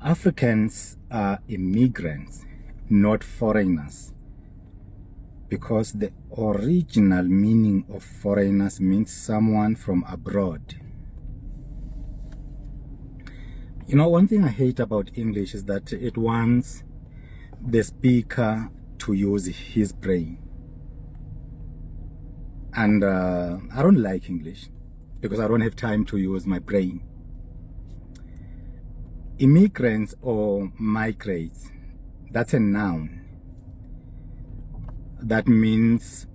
Africans are immigrants, not foreigners, because the original meaning of foreigners means someone from abroad. You know, one thing I hate about English is that it wants the speaker to use his brain. And I don't like English because I don't have time to use my brain. Immigrants or migrants, that's a noun. That means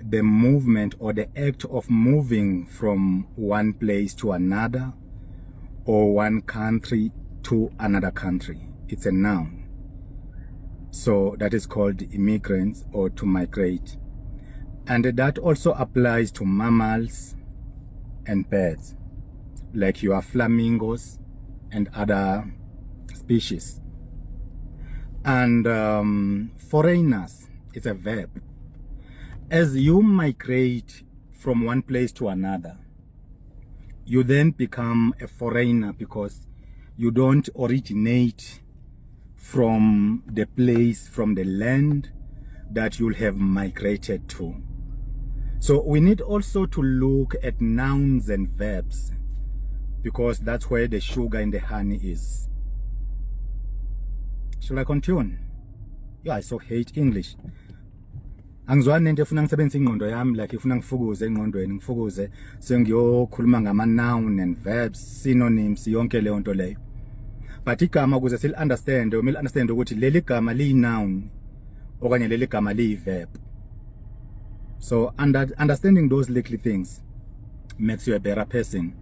the movement or the act of moving from one place to another or one country to another country. It's a noun. So that is called immigrants or to migrate. And that also applies to mammals and birds, like your flamingos and other species. And foreigners is a verb. As you migrate from one place to another, you then become a foreigner because you don't originate from the place, from the land that you'll have migrated to. So we need also to look at nouns and verbs, because that's where the sugar in the honey is. Shall I continue? Yeah, I so hate English. Angizwani nento efuna ngisebenzise ingqondo yami, like ifuna ngifukuze engqondweni, ngifukuze sengiyokhuluma ngama noun and verbs, synonyms, yonke leyo nto leyo. But igama ukuze sil understand, umele understand ukuthi leli gama liyi noun okanye leli gama liyi verb. So understanding those little things makes you a better person.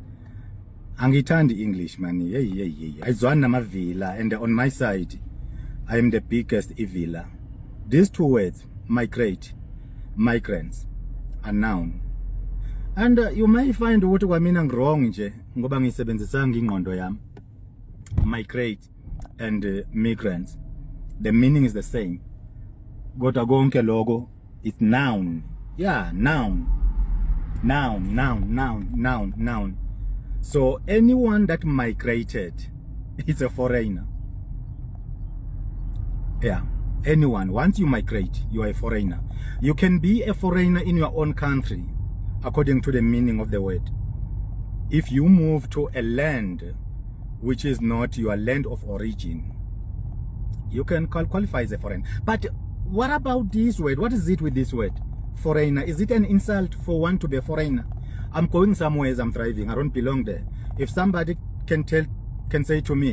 Angithandi English, man. Ayizwani namavila, and on my side I am the biggest evila. These two words, migrate, migrants, are noun. And you may find ukuthi kwamina wrong nje ngoba ngisebenzisanga ingqondo yami. Migrate and migrants, the meaning is the same. Kodwa konke lokho is noun. Yeah, noun. Noun. So anyone that migrated is a foreigner. Yeah, anyone. Once you migrate, you are a foreigner. You can be a foreigner in your own country, according to the meaning of the word. If you move to a land which is not your land of origin, you can qualify as a foreigner. But what about this word? What is it with this word? Foreigner. Is it an insult for one to be a foreigner? I'm going somewhere as I'm driving. I don't belong there. If somebody can say to me,